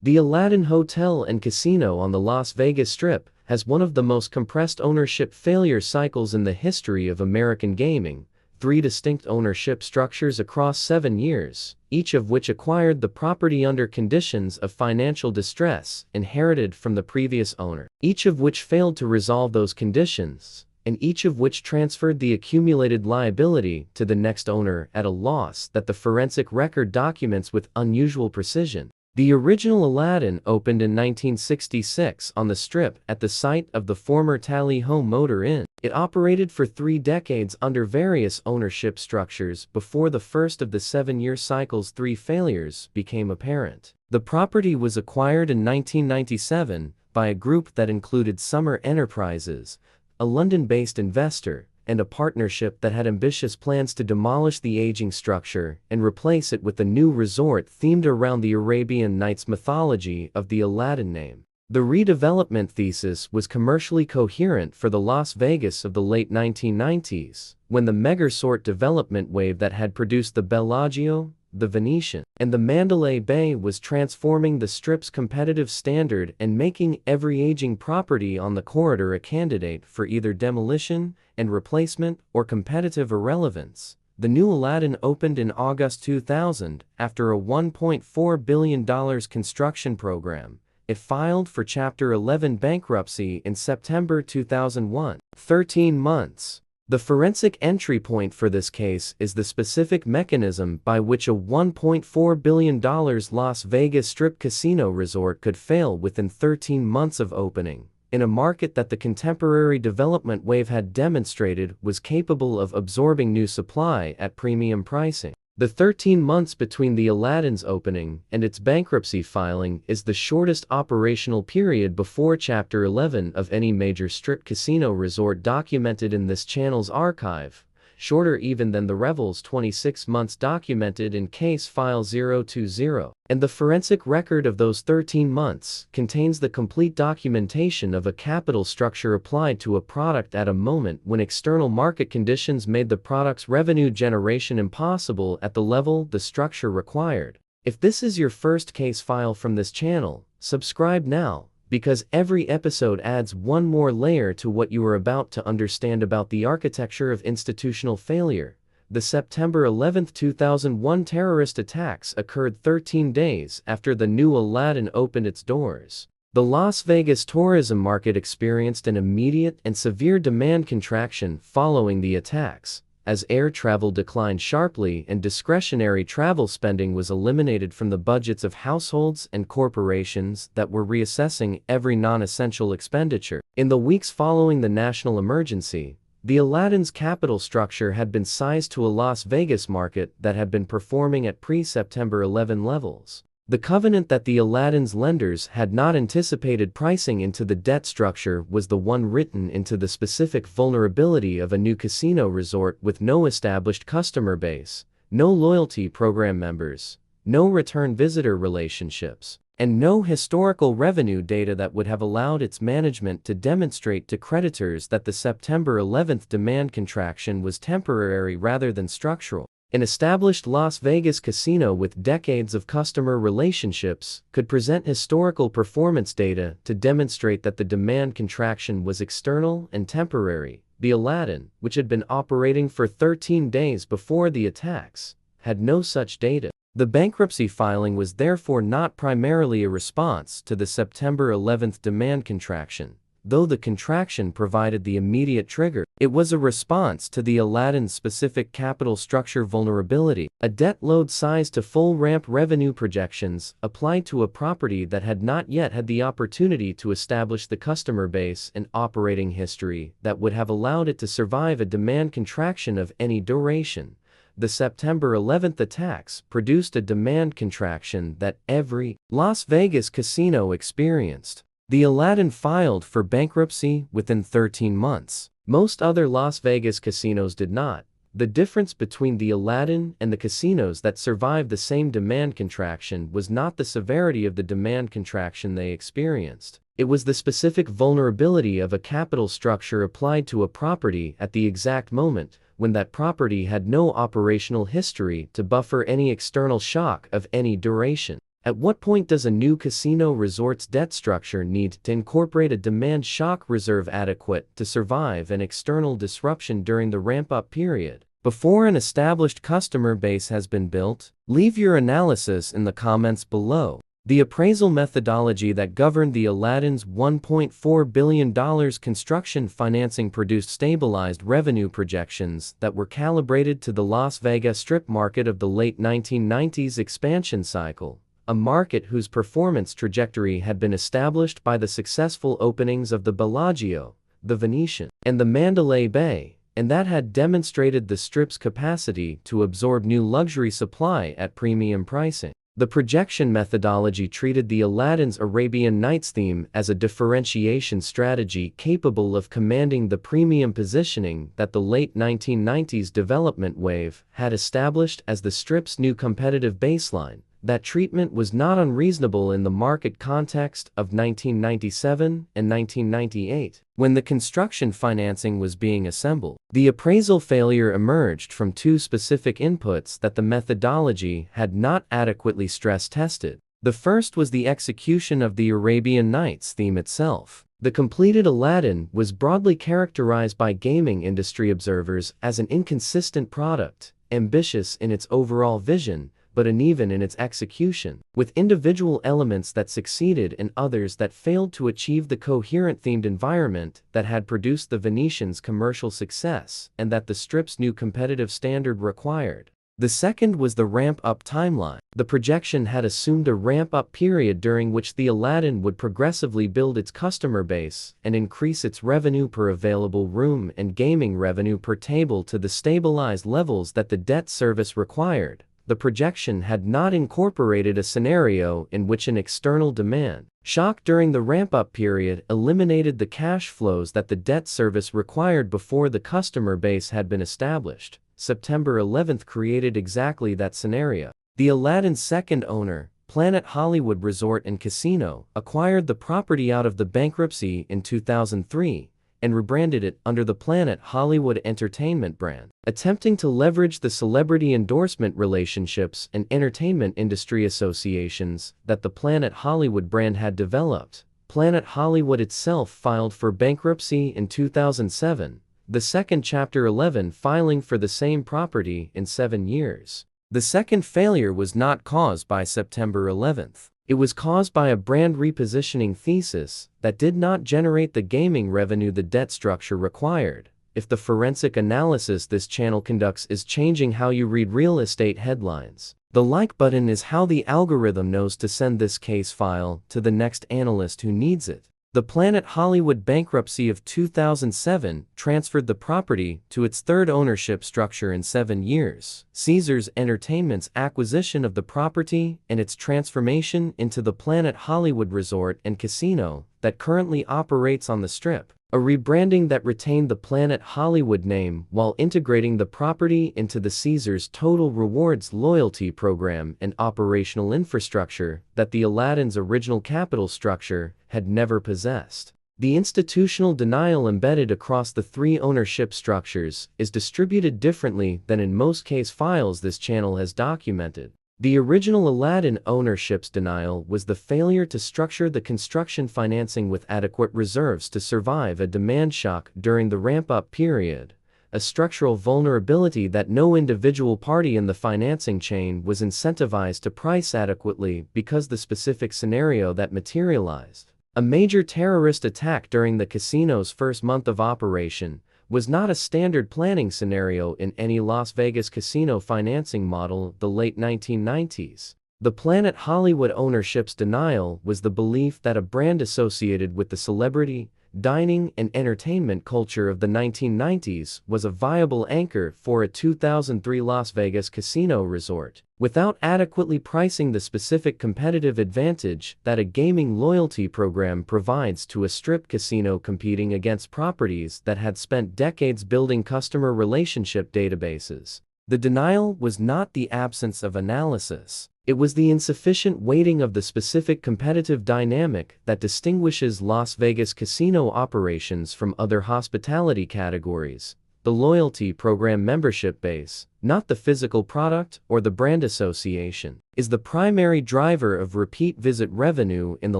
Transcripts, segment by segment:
The Aladdin Hotel and Casino on the Las Vegas Strip has one of the most compressed ownership failure cycles in the history of American gaming, 3 distinct ownership structures across 7 years, each of which acquired the property under conditions of financial distress inherited from the previous owner, each of which failed to resolve those conditions, and each of which transferred the accumulated liability to the next owner at a loss that the forensic record documents with unusual precision. The original Aladdin opened in 1966 on the Strip at the site of the former Tally Ho Motor Inn. It operated for 3 decades under various ownership structures before the first of the 7-year cycle's 3 failures became apparent. The property was acquired in 1997 by a group that included Summer Enterprises, a London-based investor, and a partnership that had ambitious plans to demolish the aging structure and replace it with a new resort themed around the Arabian Nights mythology of the Aladdin name. The redevelopment thesis was commercially coherent for the Las Vegas of the late 1990s, when the megasort development wave that had produced the Bellagio, the Venetian, and the Mandalay Bay was transforming the Strip's competitive standard and making every aging property on the corridor a candidate for either demolition and replacement or competitive irrelevance. The new Aladdin opened in August 2000 after a $1.4 billion construction program. It filed for Chapter 11 bankruptcy in September 2001. 13 months. The forensic entry point for this case is the specific mechanism by which a $1.4 billion Las Vegas Strip casino resort could fail within 13 months of opening, in a market that the contemporary development wave had demonstrated was capable of absorbing new supply at premium pricing. The 13 months between the Aladdin's opening and its bankruptcy filing is the shortest operational period before Chapter 11 of any major Strip casino resort documented in this channel's archive, shorter even than the Revel's 26 months documented in Case File 020. And the forensic record of those 13 months contains the complete documentation of a capital structure applied to a product at a moment when external market conditions made the product's revenue generation impossible at the level the structure required. If this is your first case file from this channel, subscribe now, because every episode adds one more layer to what you are about to understand about the architecture of institutional failure. The September 11, 2001 terrorist attacks occurred 13 days after the new Aladdin opened its doors. The Las Vegas tourism market experienced an immediate and severe demand contraction following the attacks, as air travel declined sharply and discretionary travel spending was eliminated from the budgets of households and corporations that were reassessing every non-essential expenditure. In the weeks following the national emergency, the Aladdin's capital structure had been sized to a Las Vegas market that had been performing at pre-September 11 levels. The covenant that the Aladdin's lenders had not anticipated pricing into the debt structure was the one written into the specific vulnerability of a new casino resort with no established customer base, no loyalty program members, no return visitor relationships, and no historical revenue data that would have allowed its management to demonstrate to creditors that the September 11 demand contraction was temporary rather than structural. An established Las Vegas casino with decades of customer relationships could present historical performance data to demonstrate that the demand contraction was external and temporary. The Aladdin, which had been operating for 13 days before the attacks, had no such data. The bankruptcy filing was therefore not primarily a response to the September 11 demand contraction, though the contraction provided the immediate trigger. It was a response to the Aladdin's specific capital structure vulnerability, a debt load sized to full ramp revenue projections applied to a property that had not yet had the opportunity to establish the customer base and operating history that would have allowed it to survive a demand contraction of any duration. The September 11 attacks produced a demand contraction that every Las Vegas casino experienced. The Aladdin filed for bankruptcy within 13 months. Most other Las Vegas casinos did not. The difference between the Aladdin and the casinos that survived the same demand contraction was not the severity of the demand contraction they experienced. It was the specific vulnerability of a capital structure applied to a property at the exact moment when that property had no operational history to buffer any external shock of any duration. At what point does a new casino resort's debt structure need to incorporate a demand shock reserve adequate to survive an external disruption during the ramp-up period? Before an established customer base has been built? Leave your analysis in the comments below. The appraisal methodology that governed the Aladdin's $1.4 billion construction financing produced stabilized revenue projections that were calibrated to the Las Vegas Strip market of the late 1990s expansion cycle, a market whose performance trajectory had been established by the successful openings of the Bellagio, the Venetian, and the Mandalay Bay, and that had demonstrated the Strip's capacity to absorb new luxury supply at premium pricing. The projection methodology treated the Aladdin's Arabian Nights theme as a differentiation strategy capable of commanding the premium positioning that the late 1990s development wave had established as the Strip's new competitive baseline. That treatment was not unreasonable in the market context of 1997 and 1998, when the construction financing was being assembled. The appraisal failure emerged from two specific inputs that the methodology had not adequately stress-tested. The first was the execution of the Arabian Nights theme itself. The completed Aladdin was broadly characterized by gaming industry observers as an inconsistent product, ambitious in its overall vision, but uneven in its execution, with individual elements that succeeded and others that failed to achieve the coherent themed environment that had produced the Venetian's commercial success and that the Strip's new competitive standard required. The second was the ramp-up timeline. The projection had assumed a ramp-up period during which the Aladdin would progressively build its customer base and increase its revenue per available room and gaming revenue per table to the stabilized levels that the debt service required. The projection had not incorporated a scenario in which an external demand shock during the ramp-up period eliminated the cash flows that the debt service required before the customer base had been established. September 11th created exactly that scenario. The Aladdin's second owner, Planet Hollywood Resort and Casino, acquired the property out of the bankruptcy in 2003 and rebranded it under the Planet Hollywood Entertainment brand. Attempting to leverage the celebrity endorsement relationships and entertainment industry associations that the Planet Hollywood brand had developed, Planet Hollywood itself filed for bankruptcy in 2007, the second Chapter 11 filing for the same property in 7 years. The second failure was not caused by September 11th. It was caused by a brand repositioning thesis that did not generate the gaming revenue the debt structure required. If the forensic analysis this channel conducts is changing how you read real estate headlines, the like button is how the algorithm knows to send this case file to the next analyst who needs it. The Planet Hollywood bankruptcy of 2007 transferred the property to its third ownership structure in 7 years. Caesars Entertainment's acquisition of the property and its transformation into the Planet Hollywood Resort and Casino that currently operates on the Strip. A rebranding that retained the Planet Hollywood name while integrating the property into the Caesars Total Rewards loyalty program and operational infrastructure that the Aladdin's original capital structure had never possessed. The institutional denial embedded across the three ownership structures is distributed differently than in most case files this channel has documented. The original Aladdin ownership's denial was the failure to structure the construction financing with adequate reserves to survive a demand shock during the ramp-up period, a structural vulnerability that no individual party in the financing chain was incentivized to price adequately because the specific scenario that materialized. A major terrorist attack during the casino's first month of operation was not a standard planning scenario in any Las Vegas casino financing model of the late 1990s. The Planet Hollywood ownership's denial was the belief that a brand associated with the celebrity, dining, and entertainment culture of the 1990s was a viable anchor for a 2003 Las Vegas casino resort, without adequately pricing the specific competitive advantage that a gaming loyalty program provides to a Strip casino competing against properties that had spent decades building customer relationship databases. The denial was not the absence of analysis. It was the insufficient weighting of the specific competitive dynamic that distinguishes Las Vegas casino operations from other hospitality categories, the loyalty program membership base, not the physical product or the brand association, is the primary driver of repeat visit revenue in the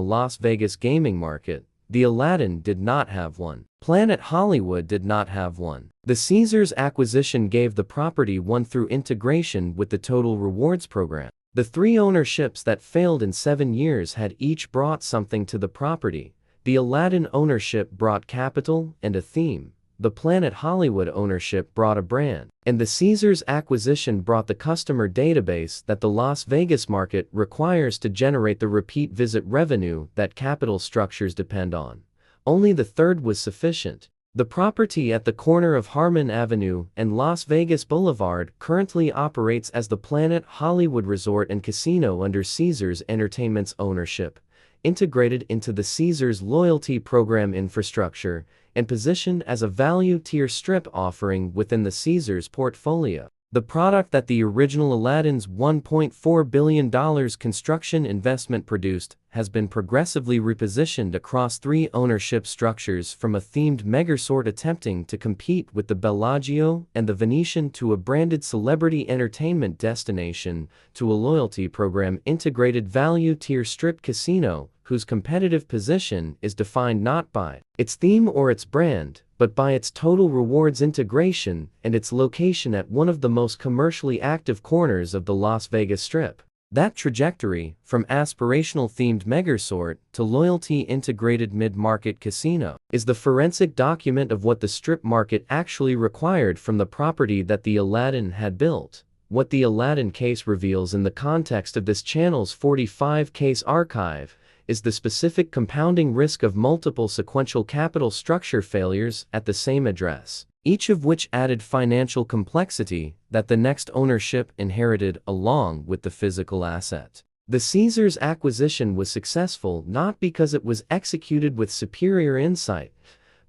Las Vegas gaming market. The Aladdin did not have one. Planet Hollywood did not have one. The Caesars acquisition gave the property one through integration with the Total Rewards program. The 3 ownerships that failed in 7 years had each brought something to the property. The Aladdin ownership brought capital and a theme. The Planet Hollywood ownership brought a brand. And the Caesars acquisition brought the customer database that the Las Vegas market requires to generate the repeat visit revenue that capital structures depend on. Only the third was sufficient. The property at the corner of Harmon Avenue and Las Vegas Boulevard currently operates as the Planet Hollywood Resort and Casino under Caesars Entertainment's ownership, integrated into the Caesars loyalty program infrastructure, and positioned as a value-tier strip offering within the Caesars portfolio. The product that the original Aladdin's $1.4 billion construction investment produced has been progressively repositioned across 3 ownership structures, from a themed megasort attempting to compete with the Bellagio and the Venetian to a branded celebrity entertainment destination to a loyalty program integrated value-tier strip casino whose competitive position is defined not by its theme or its brand, but by its total rewards integration and its location at one of the most commercially active corners of the Las Vegas Strip. That trajectory, from aspirational themed megasort to loyalty integrated mid-market casino, is the forensic document of what the strip market actually required from the property that the Aladdin had built. What the Aladdin case reveals in the context of this channel's 45 case archive is the specific compounding risk of multiple sequential capital structure failures at the same address, each of which added financial complexity that the next ownership inherited along with the physical asset. The Caesars acquisition was successful not because it was executed with superior insight,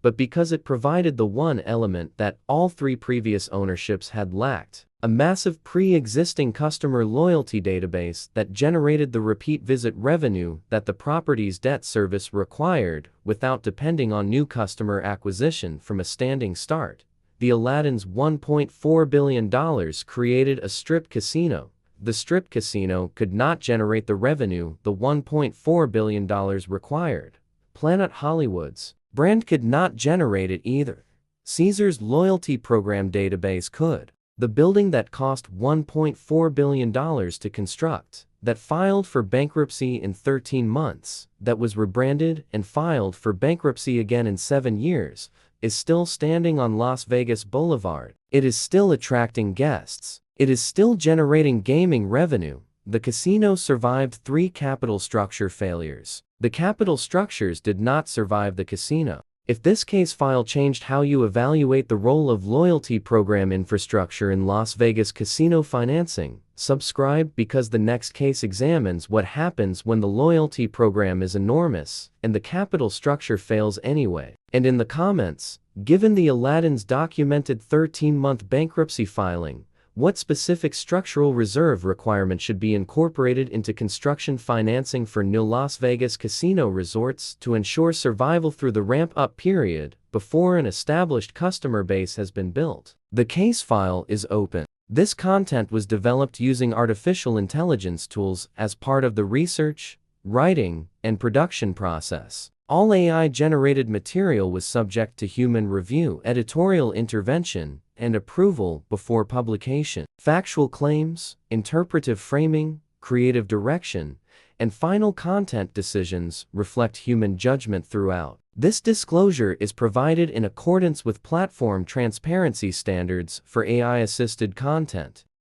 but because it provided the one element that all 3 previous ownerships had lacked: a massive pre-existing customer loyalty database that generated the repeat visit revenue that the property's debt service required without depending on new customer acquisition from a standing start. The Aladdin's $1.4 billion created a strip casino. The strip casino could not generate the revenue the $1.4 billion required. Planet Hollywood's brand could not generate it either. Caesars' loyalty program database could. The building that cost $1.4 billion to construct, that filed for bankruptcy in 13 months, that was rebranded and filed for bankruptcy again in 7 years, is still standing on Las Vegas Boulevard. It is still attracting guests. It is still generating gaming revenue. The casino survived 3 capital structure failures. The capital structures did not survive the casino. If this case file changed how you evaluate the role of loyalty program infrastructure in Las Vegas casino financing, subscribe, because the next case examines what happens when the loyalty program is enormous and the capital structure fails anyway. And in the comments, given the Aladdin's documented 13-month bankruptcy filing, what specific structural reserve requirement should be incorporated into construction financing for new Las Vegas casino resorts to ensure survival through the ramp-up period before an established customer base has been built? The case file is open. This content was developed using artificial intelligence tools as part of the research, writing, and production process. All AI-generated material was subject to human review, editorial intervention, and approval before publication. Factual claims, interpretive framing, creative direction, and final content decisions reflect human judgment throughout. This disclosure is provided in accordance with platform transparency standards for AI-assisted content.